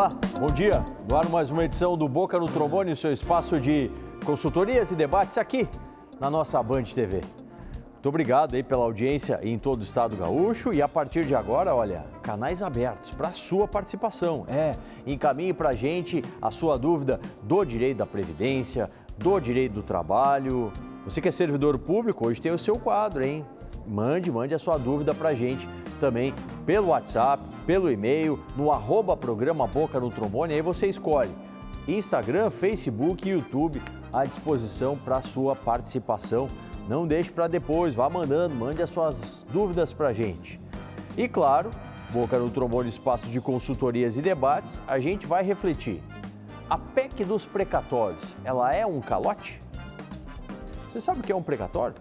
Olá, bom dia. No ar mais uma edição do Boca no Trombone, seu espaço de consultorias e debates aqui na nossa Band TV. Muito obrigado aí pela audiência em todo o estado gaúcho e a partir de agora, olha, canais abertos para a sua participação. Encaminhe para a gente a sua dúvida do direito da Previdência, do direito do trabalho. Você que é servidor público, hoje tem o seu quadro, hein? Mande a sua dúvida para a gente também pelo WhatsApp, pelo e-mail, no @programa Boca no Trombone. Aí você escolhe Instagram, Facebook e YouTube à disposição para a sua participação. Não deixe para depois, vá mandando, mande as suas dúvidas para a gente. E claro, Boca no Trombone, espaço de consultorias e debates, a gente vai refletir. A PEC dos precatórios, ela é um calote? Você sabe o que é um precatório?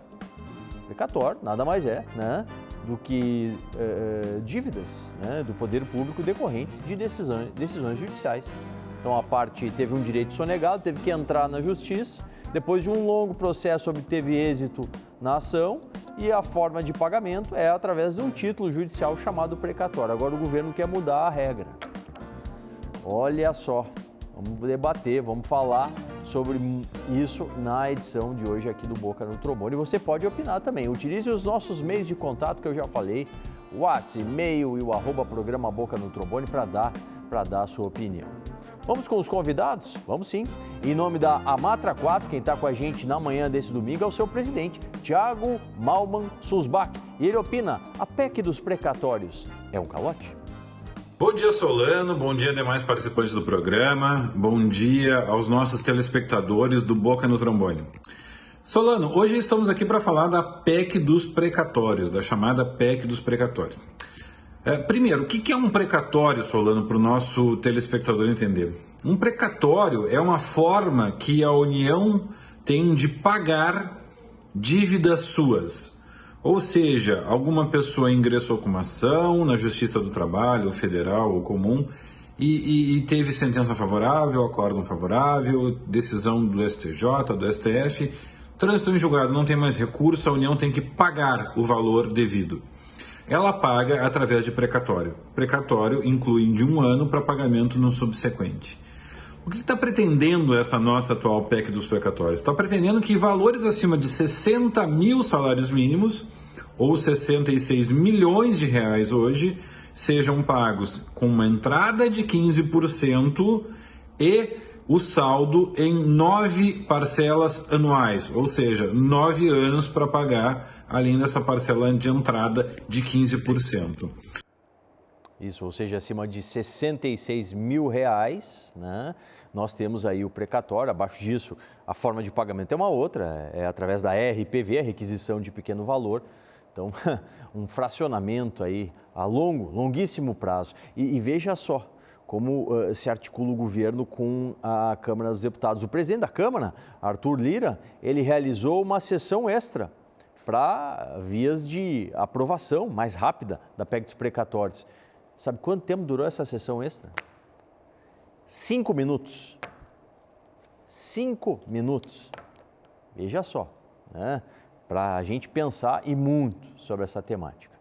Precatório nada mais é, né, do que dívidas, né, do poder público decorrentes de decisões judiciais. Então a parte teve um direito sonegado, teve que entrar na justiça, depois de um longo processo obteve êxito na ação e a forma de pagamento é através de um título judicial chamado precatório. Agora o governo quer mudar a regra. Olha só, vamos debater, vamos falar sobre isso na edição de hoje aqui do Boca no Trombone. E você pode opinar também. Utilize os nossos meios de contato que eu já falei, o WhatsApp, e-mail e o @programa Boca no Trombone para dar a sua opinião. Vamos com os convidados? Vamos sim. Em nome da Amatra 4, quem está com a gente na manhã desse domingo é o seu presidente, Thiago Malman Susbach. E ele opina, a PEC dos precatórios é um calote? Bom dia, Solano. Bom dia, demais participantes do programa. Bom dia aos nossos telespectadores do Boca no Trombone. Solano, hoje estamos aqui para falar da PEC dos precatórios, da chamada PEC dos precatórios. Primeiro, o que é um precatório, Solano, para o nosso telespectador entender? Um precatório é uma forma que a União tem de pagar dívidas suas. Ou seja, alguma pessoa ingressou com uma ação na Justiça do Trabalho, federal ou comum, e teve sentença favorável, acórdão favorável, decisão do STJ, do STF, trânsito em julgado, não tem mais recurso, a União tem que pagar o valor devido. Ela paga através de precatório. Precatório inclui de 1 ano para pagamento no subsequente. O que está pretendendo essa nossa atual PEC dos precatórios? Está pretendendo que valores acima de 60 mil salários mínimos, ou 66 milhões de reais hoje, sejam pagos com uma entrada de 15% e o saldo em 9 parcelas anuais, ou seja, 9 anos para pagar, além dessa parcela de entrada de 15%. Isso, ou seja, acima de 66 mil reais, né? Nós temos aí o precatório, abaixo disso a forma de pagamento é uma outra, é através da RPV, a requisição de pequeno valor. Então, um fracionamento aí a longuíssimo prazo. E veja só como se articula o governo com a Câmara dos Deputados. O presidente da Câmara, Arthur Lira, ele realizou uma sessão extra para vias de aprovação mais rápida da PEC dos precatórios. Sabe quanto tempo durou essa sessão extra? 5 minutos. 5 minutos. Veja só, né? Para a gente pensar e muito sobre essa temática.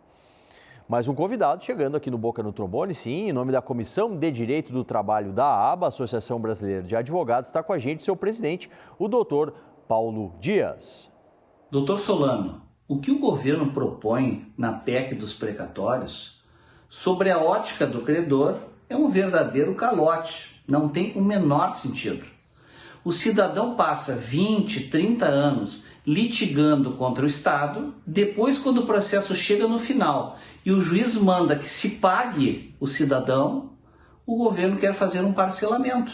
Mais um convidado chegando aqui no Boca no Trombone, sim, em nome da Comissão de Direito do Trabalho da ABA, Associação Brasileira de Advogados, está com a gente seu presidente, o doutor Paulo Dias. Doutor Solano, o que o governo propõe na PEC dos precatórios, sobre a ótica do credor, é um verdadeiro calote, não tem o menor sentido. O cidadão passa 20, 30 anos litigando contra o Estado, depois quando o processo chega no final e o juiz manda que se pague o cidadão, o governo quer fazer um parcelamento.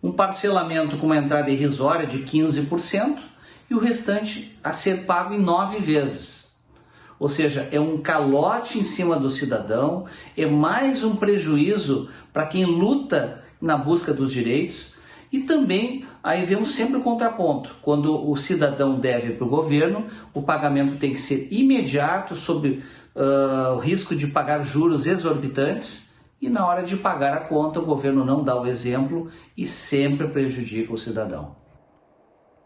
Um parcelamento com uma entrada irrisória de 15% e o restante a ser pago em 9 vezes. Ou seja, é um calote em cima do cidadão, é mais um prejuízo para quem luta na busca dos direitos. E também, aí vemos sempre o contraponto. Quando o cidadão deve para o governo, o pagamento tem que ser imediato, sob o risco de pagar juros exorbitantes. E na hora de pagar a conta, o governo não dá o exemplo e sempre prejudica o cidadão.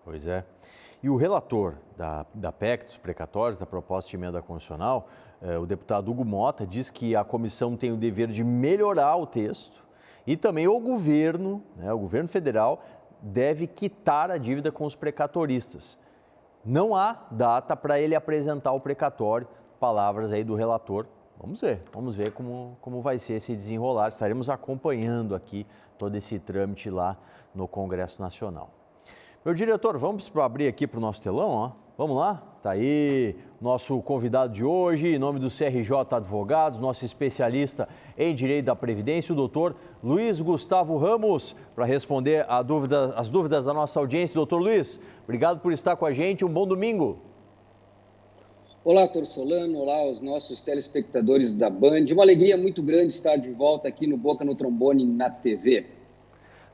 Pois é. E o relator da PEC, dos precatórios, da proposta de emenda constitucional, o deputado Hugo Mota, diz que a comissão tem o dever de melhorar o texto E também o governo federal, deve quitar a dívida com os precatoristas. Não há data para ele apresentar o precatório, palavras aí do relator. Vamos ver como vai ser esse desenrolar. Estaremos acompanhando aqui todo esse trâmite lá no Congresso Nacional. Meu diretor, vamos abrir aqui para o nosso telão, ó. Vamos lá? Está aí nosso convidado de hoje, em nome do CRJ Advogados, nosso especialista em Direito da Previdência, o doutor Luiz Gustavo Ramos, para responder as dúvidas da nossa audiência. Doutor Luiz, obrigado por estar com a gente, um bom domingo. Olá, doutor Solano, olá aos nossos telespectadores da Band. Uma alegria muito grande estar de volta aqui no Boca no Trombone na TV.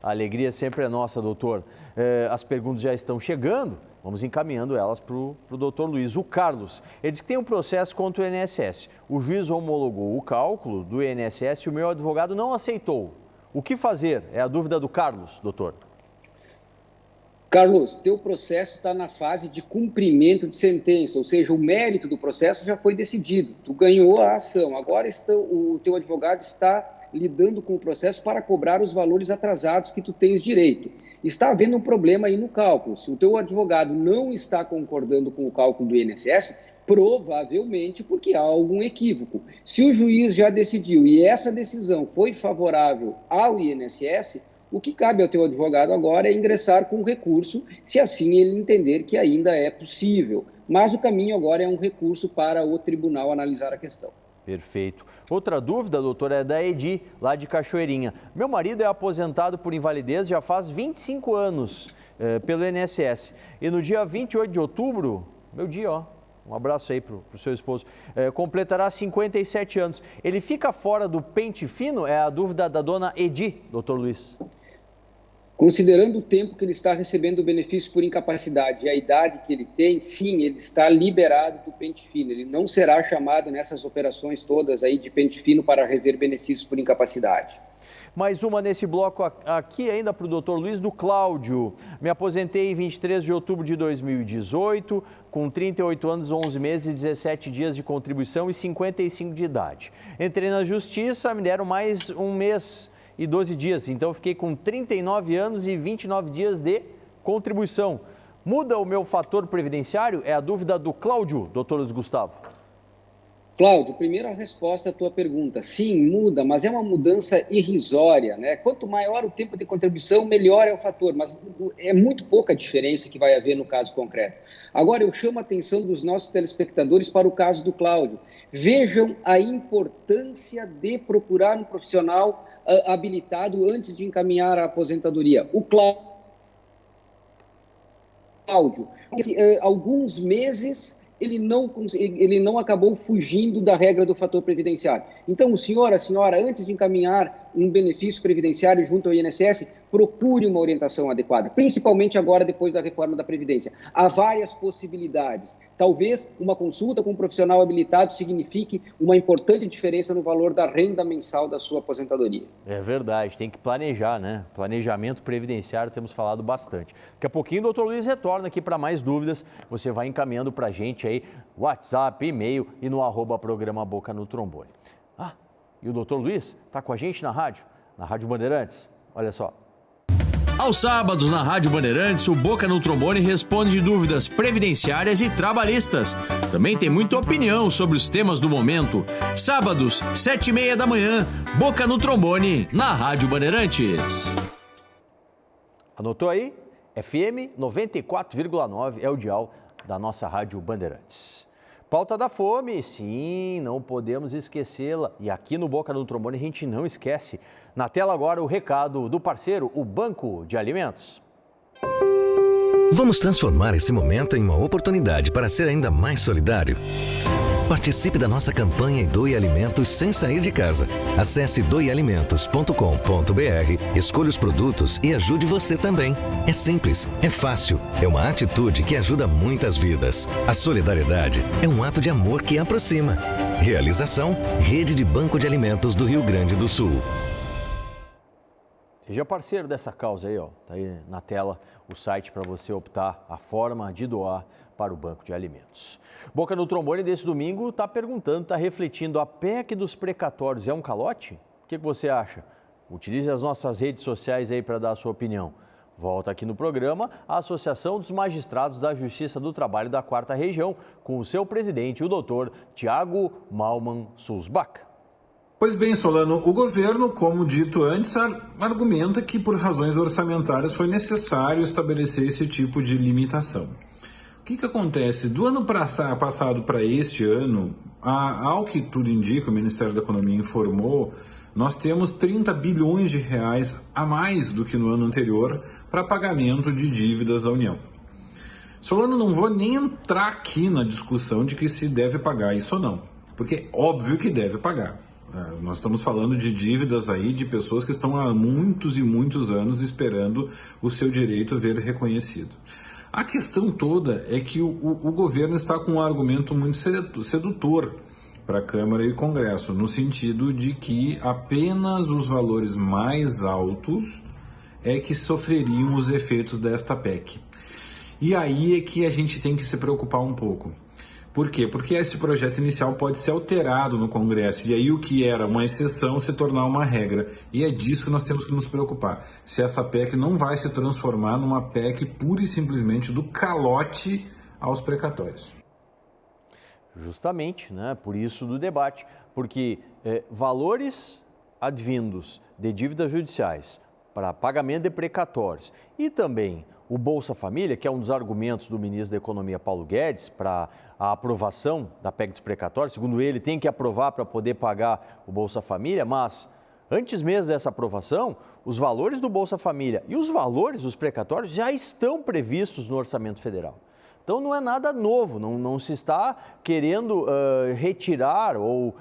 A alegria sempre é nossa, doutor. As perguntas já estão chegando, vamos encaminhando elas para o doutor Luiz. O Carlos, ele diz que tem um processo contra o INSS. O juiz homologou o cálculo do INSS e o meu advogado não aceitou. O que fazer? É a dúvida do Carlos, doutor. Carlos, teu processo está na fase de cumprimento de sentença, ou seja, o mérito do processo já foi decidido. Tu ganhou a ação, agora o teu advogado está lidando com o processo para cobrar os valores atrasados que tu tens direito. Está havendo um problema aí no cálculo. Se o teu advogado não está concordando com o cálculo do INSS, provavelmente porque há algum equívoco. Se o juiz já decidiu e essa decisão foi favorável ao INSS, o que cabe ao teu advogado agora é ingressar com recurso, se assim ele entender que ainda é possível. Mas o caminho agora é um recurso para o tribunal analisar a questão. Perfeito. Outra dúvida, doutor, é da Edi, lá de Cachoeirinha. Meu marido é aposentado por invalidez já faz 25 anos pelo INSS. E no dia 28 de outubro, meu dia, ó, um abraço aí para o seu esposo, completará 57 anos. Ele fica fora do pente fino? É a dúvida da dona Edi, doutor Luiz. Considerando o tempo que ele está recebendo o benefício por incapacidade e a idade que ele tem, sim, ele está liberado do pente fino. Ele não será chamado nessas operações todas aí de pente fino para rever benefícios por incapacidade. Mais uma nesse bloco aqui ainda para o doutor Luiz, do Cláudio. Me aposentei em 23 de outubro de 2018, com 38 anos, 11 meses e 17 dias de contribuição e 55 de idade. Entrei na justiça, me deram mais um mês e 12 dias, então eu fiquei com 39 anos e 29 dias de contribuição. Muda o meu fator previdenciário? É a dúvida do Cláudio, doutor Luiz Gustavo. Cláudio, primeira resposta à tua pergunta. Sim, muda, mas é uma mudança irrisória, né? Quanto maior o tempo de contribuição, melhor é o fator, mas é muito pouca diferença que vai haver no caso concreto. Agora, eu chamo a atenção dos nossos telespectadores para o caso do Cláudio. Vejam a importância de procurar um profissional habilitado antes de encaminhar a aposentadoria. O Cláudio, alguns meses ele não acabou fugindo da regra do fator previdenciário. Então, o senhor, a senhora, antes de encaminhar um benefício previdenciário junto ao INSS, procure uma orientação adequada, principalmente agora, depois da reforma da Previdência. Há várias possibilidades. Talvez uma consulta com um profissional habilitado signifique uma importante diferença no valor da renda mensal da sua aposentadoria. É verdade, tem que planejar, né? Planejamento previdenciário, temos falado bastante. Daqui a pouquinho o doutor Luiz retorna aqui para mais dúvidas. Você vai encaminhando para a gente aí, WhatsApp, e-mail e no @programa Boca no Trombone. E o doutor Luiz está com a gente na Rádio Bandeirantes. Olha só. Aos sábados, na Rádio Bandeirantes, o Boca no Trombone responde dúvidas previdenciárias e trabalhistas. Também tem muita opinião sobre os temas do momento. Sábados, 7h30 da manhã, Boca no Trombone, na Rádio Bandeirantes. Anotou aí? FM 94,9 é o dial da nossa Rádio Bandeirantes. Pauta da fome, sim, não podemos esquecê-la. E aqui no Boca no Trombone a gente não esquece. Na tela agora o recado do parceiro, o Banco de Alimentos. Vamos transformar esse momento em uma oportunidade para ser ainda mais solidário. Participe da nossa campanha e doe alimentos sem sair de casa. Acesse doealimentos.com.br, escolha os produtos e ajude você também. É simples, é fácil, é uma atitude que ajuda muitas vidas. A solidariedade é um ato de amor que aproxima. Realização, Rede de Banco de Alimentos do Rio Grande do Sul. Seja parceiro dessa causa aí, ó. Tá aí na tela o site para você optar a forma de doar para o Banco de Alimentos. Boca no Trombone desse domingo está perguntando, está refletindo, a PEC dos precatórios é um calote? O que você acha? Utilize as nossas redes sociais aí para dar a sua opinião. Volta aqui no programa a Associação dos Magistrados da Justiça do Trabalho da 4ª Região, com o seu presidente, o doutor Tiago Malman Sulzbach. Pois bem, Solano, o governo, como dito antes, argumenta que por razões orçamentárias foi necessário estabelecer esse tipo de limitação. O que acontece? Do ano passado para este ano, ao que tudo indica, o Ministério da Economia informou, nós temos 30 bilhões de reais a mais do que no ano anterior para pagamento de dívidas da União. Solano, não vou nem entrar aqui na discussão de que se deve pagar isso ou não, porque é óbvio que deve pagar. Nós estamos falando de dívidas aí de pessoas que estão há muitos e muitos anos esperando o seu direito a ver reconhecido. A questão toda é que o governo está com um argumento muito sedutor para a Câmara e Congresso, no sentido de que apenas os valores mais altos é que sofreriam os efeitos desta PEC. E aí é que a gente tem que se preocupar um pouco. Por quê? Porque esse projeto inicial pode ser alterado no Congresso, e aí o que era uma exceção se tornar uma regra. E é disso que nós temos que nos preocupar. Se essa PEC não vai se transformar numa PEC pura e simplesmente do calote aos precatórios. Justamente, né? Por isso do debate, porque valores advindos de dívidas judiciais para pagamento de precatórios e também o Bolsa Família, que é um dos argumentos do ministro da Economia, Paulo Guedes, para a aprovação da PEC dos precatórios. Segundo ele, tem que aprovar para poder pagar o Bolsa Família, mas antes mesmo dessa aprovação, os valores do Bolsa Família e os valores dos precatórios já estão previstos no Orçamento Federal. Então não é nada novo, não se está querendo retirar ou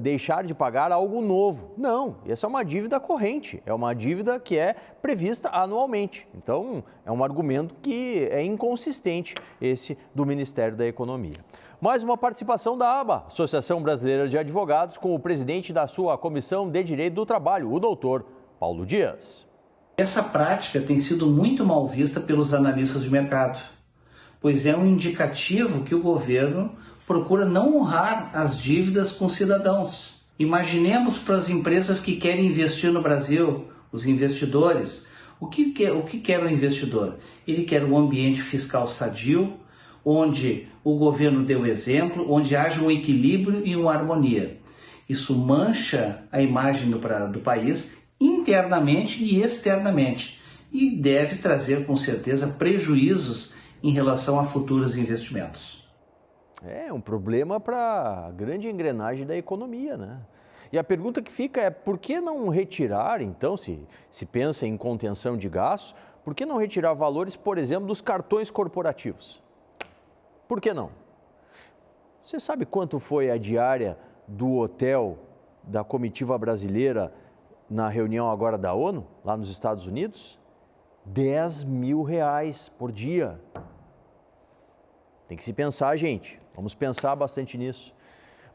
deixar de pagar algo novo. Não, essa é uma dívida corrente, é uma dívida que é prevista anualmente. Então é um argumento que é inconsistente esse do Ministério da Economia. Mais uma participação da ABA, Associação Brasileira de Advogados, com o presidente da sua Comissão de Direito do Trabalho, o doutor Paulo Dias. Essa prática tem sido muito mal vista pelos analistas de mercado, pois é um indicativo que o governo procura não honrar as dívidas com cidadãos. Imaginemos para as empresas que querem investir no Brasil, os investidores, o que quer o investidor? Ele quer um ambiente fiscal sadio, onde o governo dê o exemplo, onde haja um equilíbrio e uma harmonia. Isso mancha a imagem do país internamente e externamente e deve trazer com certeza prejuízos em relação a futuros investimentos. É um problema para a grande engrenagem da economia, né? E a pergunta que fica é, por que não retirar, então, se pensa em contenção de gastos, por que não retirar valores, por exemplo, dos cartões corporativos? Por que não? Você sabe quanto foi a diária do hotel da comitiva brasileira na reunião agora da ONU, lá nos Estados Unidos? R$10 mil por dia. Tem que se pensar, gente. Vamos pensar bastante nisso.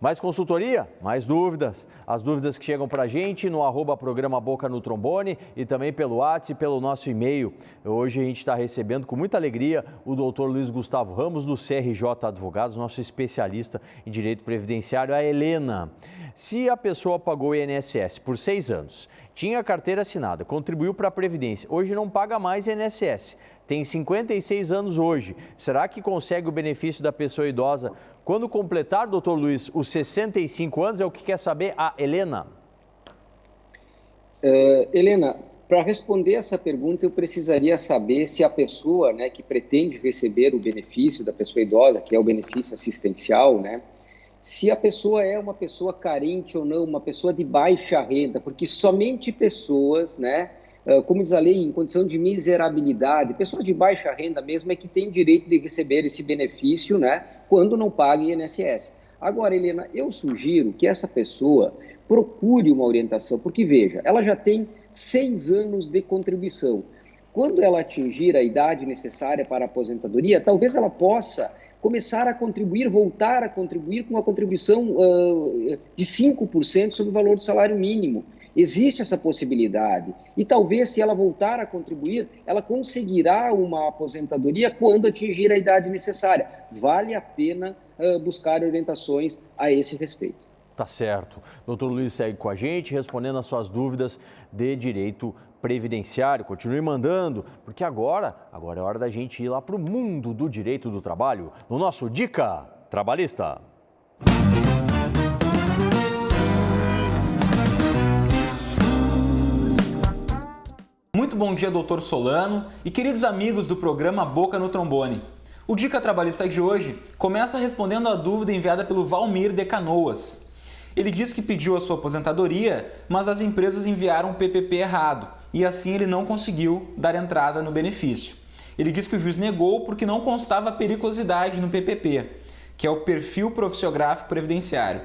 Mais consultoria? Mais dúvidas? As dúvidas que chegam para a gente no @programa Boca no Trombone e também pelo WhatsApp e pelo nosso e-mail. Hoje a gente está recebendo com muita alegria o doutor Luiz Gustavo Ramos, do CRJ Advogados, nosso especialista em direito previdenciário. A Helena, se a pessoa pagou o INSS por 6 anos, tinha a carteira assinada, contribuiu para a Previdência, hoje não paga mais INSS, tem 56 anos hoje, será que consegue o benefício da pessoa idosa quando completar, doutor Luiz, os 65 anos? É o que quer saber a Helena. Helena, para responder essa pergunta, eu precisaria saber se a pessoa, né, que pretende receber o benefício da pessoa idosa, que é o benefício assistencial, né, se a pessoa é uma pessoa carente ou não, uma pessoa de baixa renda, porque somente pessoas, né, como diz a lei, em condição de miserabilidade, pessoas de baixa renda mesmo é que têm direito de receber esse benefício, né, quando não paga INSS. Agora, Helena, eu sugiro que essa pessoa procure uma orientação, porque veja, ela já tem 6 anos de contribuição. Quando ela atingir a idade necessária para a aposentadoria, talvez ela possa começar a contribuir, voltar a contribuir com uma contribuição de 5% sobre o valor do salário mínimo. Existe essa possibilidade. E talvez, se ela voltar a contribuir, ela conseguirá uma aposentadoria quando atingir a idade necessária. Vale a pena buscar orientações a esse respeito. Tá certo. Doutor Luiz segue com a gente, respondendo as suas dúvidas de direito previdenciário. Continue mandando, porque agora é hora da gente ir lá para o mundo do direito do trabalho, no nosso Dica Trabalhista. Muito bom dia, doutor Solano e queridos amigos do programa Boca no Trombone. O Dica Trabalhista de hoje começa respondendo a dúvida enviada pelo Valmir de Canoas. Ele diz que pediu a sua aposentadoria, mas as empresas enviaram um PPP errado e assim ele não conseguiu dar entrada no benefício. Ele diz que o juiz negou porque não constava periculosidade no PPP, que é o Perfil Profissiográfico Previdenciário.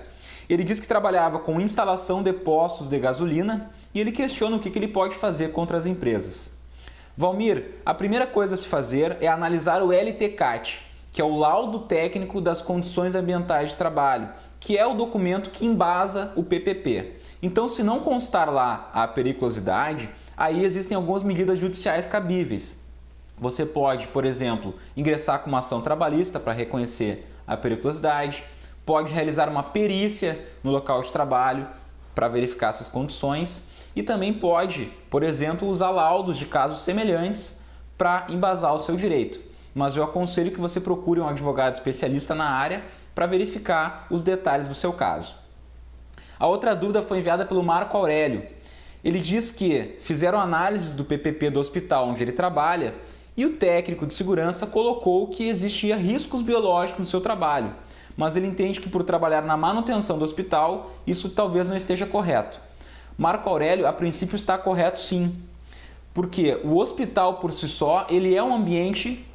Ele diz que trabalhava com instalação de postos de gasolina e ele questiona o que ele pode fazer contra as empresas. Valmir, a primeira coisa a se fazer é analisar o LTCAT, que é o Laudo Técnico das Condições Ambientais de Trabalho, que é o documento que embasa o PPP. Então, se não constar lá a periculosidade, aí existem algumas medidas judiciais cabíveis. Você pode, por exemplo, ingressar com uma ação trabalhista para reconhecer a periculosidade, pode realizar uma perícia no local de trabalho para verificar essas condições e também pode, por exemplo, usar laudos de casos semelhantes para embasar o seu direito. Mas eu aconselho que você procure um advogado especialista na área para verificar os detalhes do seu caso. A outra dúvida foi enviada pelo Marco Aurélio. Ele diz que fizeram análises do PPP do hospital onde ele trabalha e o técnico de segurança colocou que existia riscos biológicos no seu trabalho, mas ele entende que por trabalhar na manutenção do hospital, isso talvez não esteja correto. Marco Aurélio, a princípio, está correto sim, porque o hospital por si só, ele é um ambiente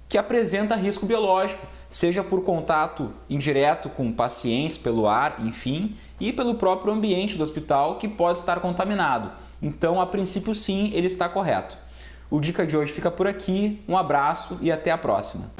que apresenta risco biológico, seja por contato indireto com pacientes, pelo ar, enfim, e pelo próprio ambiente do hospital que pode estar contaminado. Então, a princípio, sim, ele está correto. O Dica de hoje fica por aqui, um abraço e até a próxima.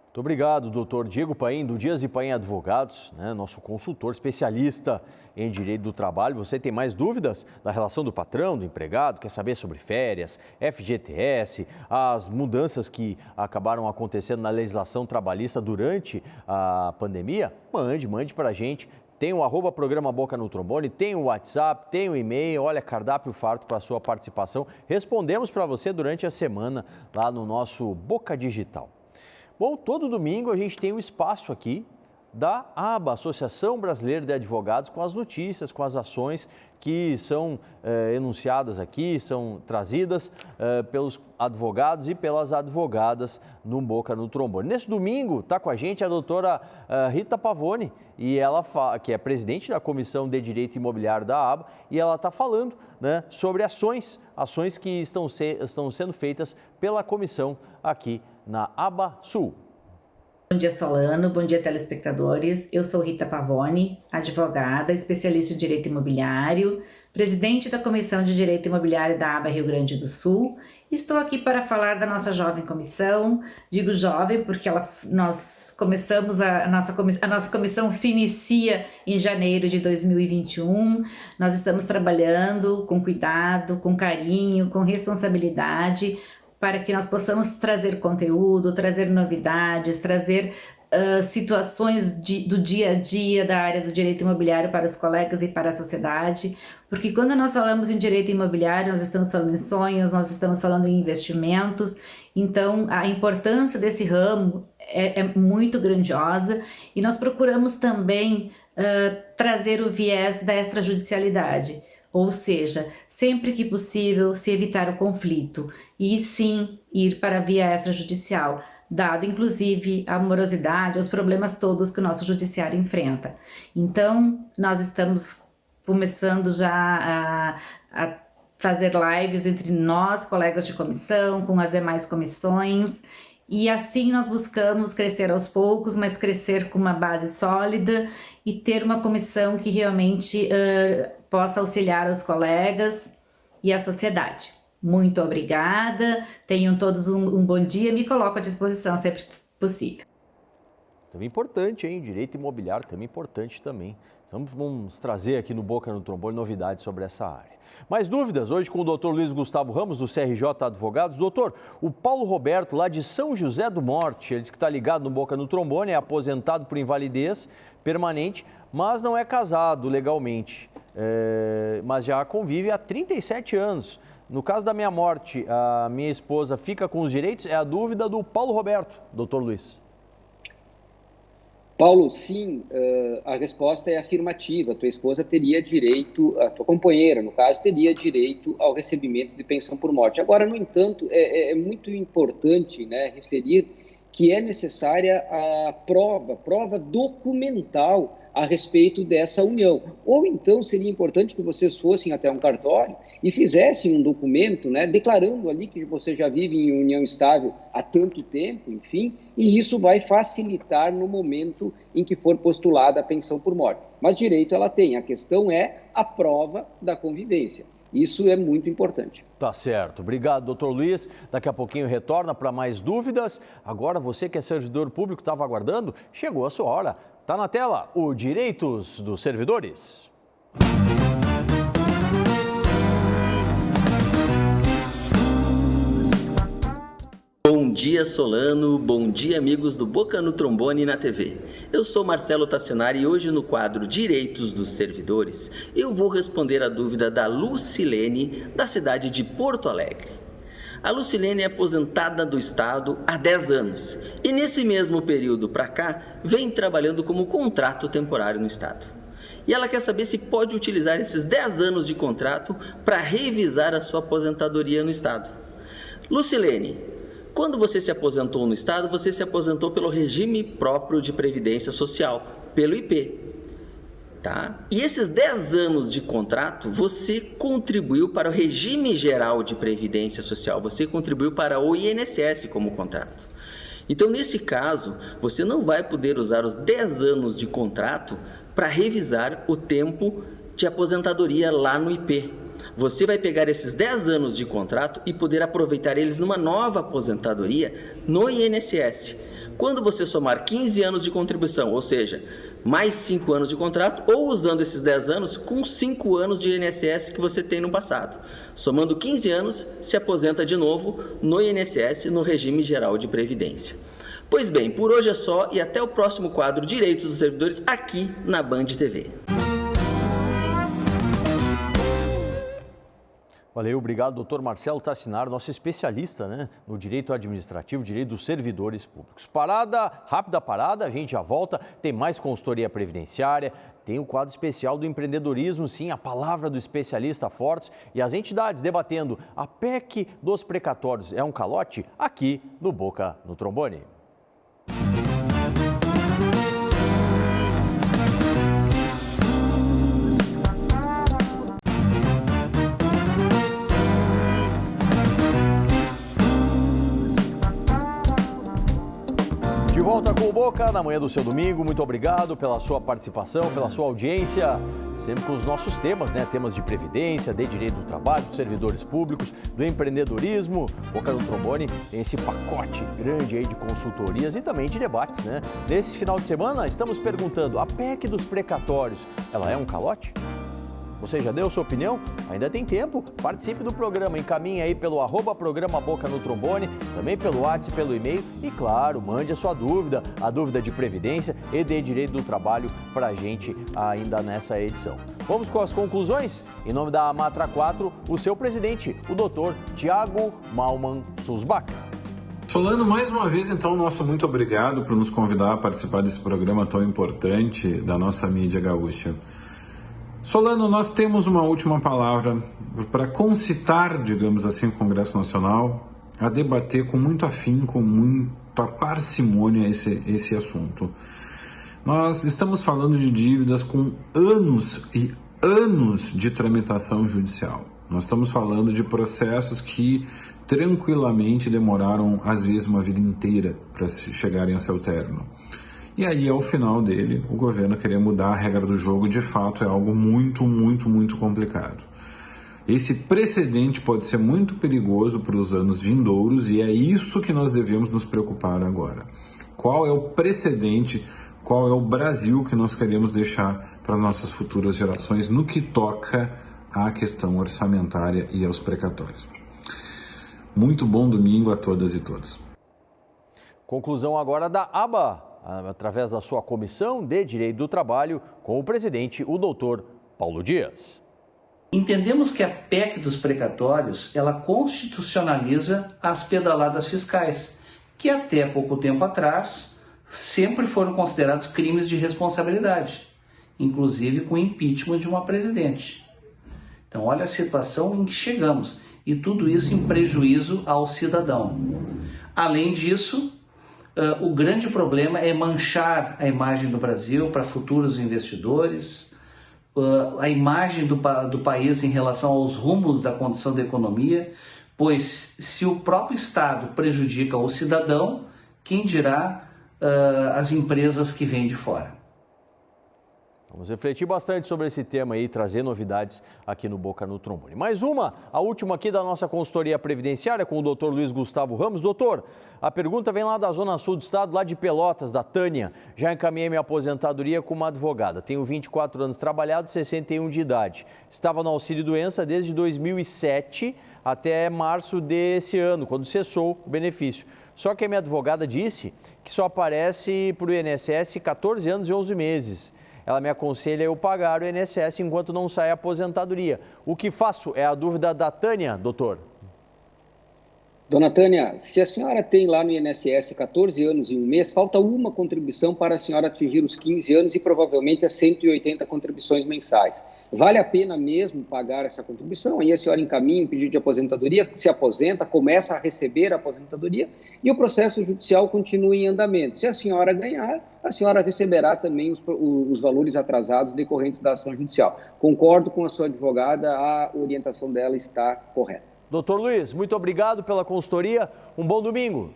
Muito obrigado, doutor Diego Paim, do Dias e Paim Advogados, nosso consultor especialista em direito do trabalho. Você tem mais dúvidas da relação do patrão, do empregado, quer saber sobre férias, FGTS, as mudanças que acabaram acontecendo na legislação trabalhista durante a pandemia? Mande para a gente. Tem o @programa Boca no Trombone, tem o WhatsApp, tem o e-mail, olha, cardápio farto para a sua participação. Respondemos para você durante a semana lá no nosso Boca Digital. Bom, todo domingo a gente tem um espaço aqui da ABA, Associação Brasileira de Advogados, com as notícias, com as ações que são enunciadas aqui, são trazidas pelos advogados e pelas advogadas no Boca no Trombone. Nesse domingo está com a gente a doutora Rita Pavoni, e ela que é presidente da Comissão de Direito Imobiliário da ABA, e ela está falando sobre ações que estão sendo feitas pela comissão aqui na ABA Sul. Bom dia, Solano. Bom dia, telespectadores. Eu sou Rita Pavoni, advogada, especialista em direito imobiliário, presidente da Comissão de Direito Imobiliário da ABA Rio Grande do Sul. Estou aqui para falar da nossa jovem comissão. Digo jovem porque nós começamos a nossa comissão se inicia em janeiro de 2021. Nós estamos trabalhando com cuidado, com carinho, com responsabilidade, para que nós possamos trazer conteúdo, trazer novidades, trazer situações do dia a dia da área do direito imobiliário para os colegas e para a sociedade, porque quando nós falamos em direito imobiliário, nós estamos falando em sonhos, nós estamos falando em investimentos, então a importância desse ramo é muito grandiosa, e nós procuramos também trazer o viés da extrajudicialidade. Ou seja, sempre que possível, se evitar o conflito e sim ir para a via extrajudicial, dado inclusive a morosidade, os problemas todos que o nosso judiciário enfrenta. Então, nós estamos começando já a fazer lives entre nós, colegas de comissão, com as demais comissões, e assim nós buscamos crescer aos poucos, mas crescer com uma base sólida e ter uma comissão que realmente possa auxiliar os colegas e a sociedade. Muito obrigada, tenham todos um bom dia, me coloco à disposição sempre possível. Tema importante, hein? Direito imobiliário, tema importante também. Então, vamos trazer aqui no Boca no Trombone novidades sobre essa área. Mais dúvidas hoje com o doutor Luiz Gustavo Ramos, do CRJ Advogados. Doutor, o Paulo Roberto, lá de São José do Norte, ele diz que está ligado no Boca no Trombone, é aposentado por invalidez permanente, mas não é casado legalmente, mas já convive há 37 anos. No caso da minha morte, a minha esposa fica com os direitos? É a dúvida do Paulo Roberto, doutor Luiz. Paulo, sim, a resposta é afirmativa. A tua esposa teria direito, a tua companheira, no caso, teria direito ao recebimento de pensão por morte. Agora, no entanto, é muito importante, né, referir que é necessária a prova documental a respeito dessa união. Ou então seria importante que vocês fossem até um cartório e fizessem um documento, né, declarando ali que você já vive em união estável há tanto tempo, enfim, e isso vai facilitar no momento em que for postulada a pensão por morte. Mas direito ela tem, a questão é a prova da convivência. Isso é muito importante. Tá certo. Obrigado, doutor Luiz. Daqui a pouquinho retorna para mais dúvidas. Agora, você que é servidor público, estava aguardando, chegou a sua hora. Tá na tela o Direitos dos Servidores. Bom dia, Solano. Bom dia, amigos do Boca no Trombone na TV. Eu sou Marcelo Tassinari e hoje no quadro Direitos dos Servidores eu vou responder a dúvida da Lucilene, da cidade de Porto Alegre. A Lucilene é aposentada do Estado há 10 anos e nesse mesmo período para cá vem trabalhando como contrato temporário no Estado. E ela quer saber se pode utilizar esses 10 anos de contrato para revisar a sua aposentadoria no Estado. Lucilene, quando você se aposentou no Estado, você se aposentou pelo regime próprio de previdência social, pelo IP. Tá? E esses 10 anos de contrato, você contribuiu para o regime geral de previdência social, você contribuiu para o INSS como contrato. Então, nesse caso, você não vai poder usar os 10 anos de contrato para revisar o tempo de aposentadoria lá no IP. Você vai pegar esses 10 anos de contrato e poder aproveitar eles numa nova aposentadoria no INSS. Quando você somar 15 anos de contribuição, ou seja, mais 5 anos de contrato, ou usando esses 10 anos com 5 anos de INSS que você tem no passado. Somando 15 anos, se aposenta de novo no INSS, no regime geral de previdência. Pois bem, por hoje é só e até o próximo quadro Direitos dos Servidores aqui na Band TV. Valeu, obrigado, doutor Marcelo Tassinari, nosso especialista, né, no direito administrativo, direito dos servidores públicos. Rápida parada, a gente já volta, tem mais consultoria previdenciária, tem o quadro especial do empreendedorismo, sim, a palavra do especialista Fortes e as entidades debatendo a PEC dos precatórios. É um calote? Aqui no Boca no Trombone. De volta com o Boca na manhã do seu domingo. Muito obrigado pela sua participação, pela sua audiência. Sempre com os nossos temas, né? Temas de previdência, de direito do trabalho, dos servidores públicos, do empreendedorismo. Boca no Trombone tem esse pacote grande aí de consultorias e também de debates, né? Nesse final de semana estamos perguntando, a PEC dos precatórios, ela é um calote? Você já deu sua opinião? Ainda tem tempo? Participe do programa, encaminhe aí pelo @programa Boca no Trombone, também pelo WhatsApp, pelo e-mail e, claro, mande a sua dúvida, a dúvida de previdência e de direito do trabalho para a gente ainda nessa edição. Vamos com as conclusões? Em nome da Amatra 4, o seu presidente, o doutor Tiago Malman Susbach. Solano, mais uma vez, então, nosso muito obrigado por nos convidar a participar desse programa tão importante da nossa mídia gaúcha. Solano, nós temos uma última palavra para concitar, digamos assim, o Congresso Nacional a debater com muito afinco, com muita parcimônia esse assunto. Nós estamos falando de dívidas com anos e anos de tramitação judicial. Nós estamos falando de processos que tranquilamente demoraram, às vezes, uma vida inteira para chegarem a seu término. E aí, ao final dele, o governo querer mudar a regra do jogo, de fato, é algo muito, muito, muito complicado. Esse precedente pode ser muito perigoso para os anos vindouros e é isso que nós devemos nos preocupar agora. qual é o precedente, qual é o Brasil que nós queremos deixar para nossas futuras gerações no que toca à questão orçamentária e aos precatórios. Muito bom domingo a todas e todos. Conclusão agora da ABA, através da sua Comissão de Direito do Trabalho, com o presidente, o doutor Paulo Dias. Entendemos que a PEC dos precatórios, ela constitucionaliza as pedaladas fiscais, que até pouco tempo atrás sempre foram considerados crimes de responsabilidade, inclusive com impeachment de uma presidente. Então, olha a situação em que chegamos, e tudo isso em prejuízo ao cidadão. Além disso, o grande problema é manchar a imagem do Brasil para futuros investidores, a imagem do país em relação aos rumos da condição da economia, pois se o próprio Estado prejudica o cidadão, quem dirá as empresas que vêm de fora. Vamos refletir bastante sobre esse tema e trazer novidades aqui no Boca no Trombone. Mais uma, a última aqui da nossa consultoria previdenciária com o doutor Luiz Gustavo Ramos. Doutor, a pergunta vem lá da Zona Sul do Estado, lá de Pelotas, da Tânia. Já encaminhei minha aposentadoria com uma advogada. Tenho 24 anos trabalhado, 61 de idade. Estava no auxílio-doença desde 2007 até março desse ano, quando cessou o benefício. Só que a minha advogada disse que só aparece para o INSS 14 anos e 11 meses. Ela me aconselha eu pagar o INSS enquanto não sai a aposentadoria. O que faço? É a dúvida da Tânia, doutor. Dona Tânia, se a senhora tem lá no INSS 14 anos e 1 mês, falta uma contribuição para a senhora atingir os 15 anos e provavelmente as 180 contribuições mensais. Vale a pena mesmo pagar essa contribuição? Aí a senhora encaminha um pedido de aposentadoria, se aposenta, começa a receber a aposentadoria e o processo judicial continua em andamento. Se a senhora ganhar, a senhora receberá também os valores atrasados decorrentes da ação judicial. Concordo com a sua advogada, a orientação dela está correta. Doutor Luiz, muito obrigado pela consultoria. Um bom domingo.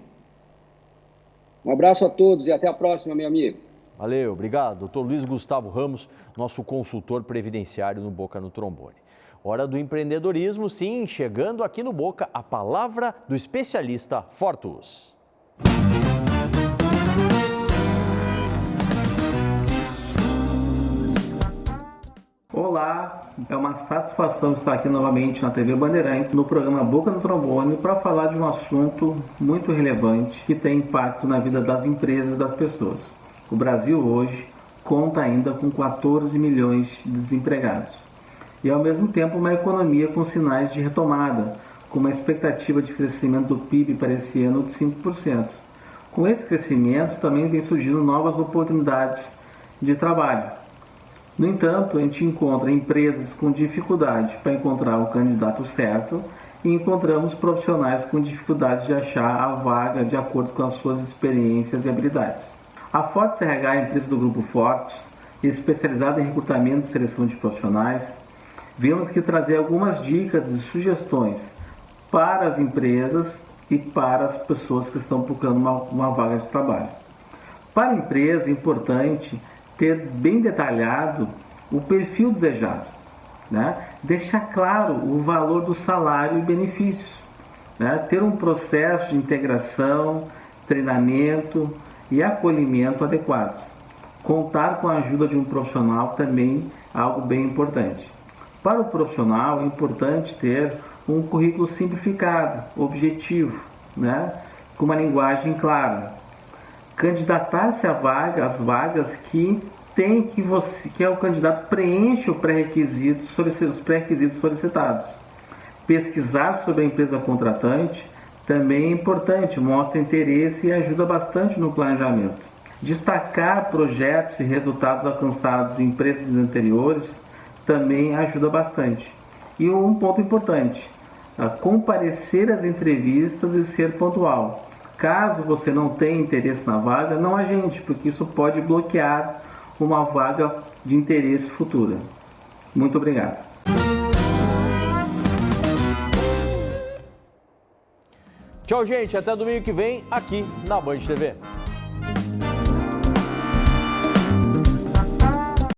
Um abraço a todos e até a próxima, meu amigo. Valeu, obrigado. Doutor Luiz Gustavo Ramos, nosso consultor previdenciário no Boca no Trombone. Hora do empreendedorismo, sim, chegando aqui no Boca, a palavra do especialista Fortus. Olá, é uma satisfação estar aqui novamente na TV Bandeirantes, no programa Boca no Trombone, para falar de um assunto muito relevante que tem impacto na vida das empresas e das pessoas. O Brasil hoje conta ainda com 14 milhões de desempregados e ao mesmo tempo uma economia com sinais de retomada, com uma expectativa de crescimento do PIB para esse ano de 5%. Com esse crescimento também vem surgindo novas oportunidades de trabalho. No entanto, a gente encontra empresas com dificuldade para encontrar o candidato certo e encontramos profissionais com dificuldade de achar a vaga de acordo com as suas experiências e habilidades. A Fortus RH, a empresa do Grupo Fortus, especializada em recrutamento e seleção de profissionais, vemos que trazer algumas dicas e sugestões para as empresas e para as pessoas que estão procurando uma vaga de trabalho. Para a empresa, é importante ter bem detalhado o perfil desejado, né? Deixar claro o valor do salário e benefícios, né? Ter um processo de integração, treinamento e acolhimento adequados. Contar com a ajuda de um profissional também é algo bem importante. Para o profissional é importante ter um currículo simplificado, objetivo, né? Com uma linguagem clara. Candidatar-se a as vagas que o candidato preenche os pré-requisitos solicitados. Pesquisar sobre a empresa contratante também é importante, mostra interesse e ajuda bastante no planejamento. Destacar projetos e resultados alcançados em empresas anteriores também ajuda bastante. E um ponto importante, comparecer às entrevistas e ser pontual. Caso você não tenha interesse na vaga, não agende, porque isso pode bloquear uma vaga de interesse futura. Muito obrigado. Tchau, gente. Até domingo que vem aqui na Band TV.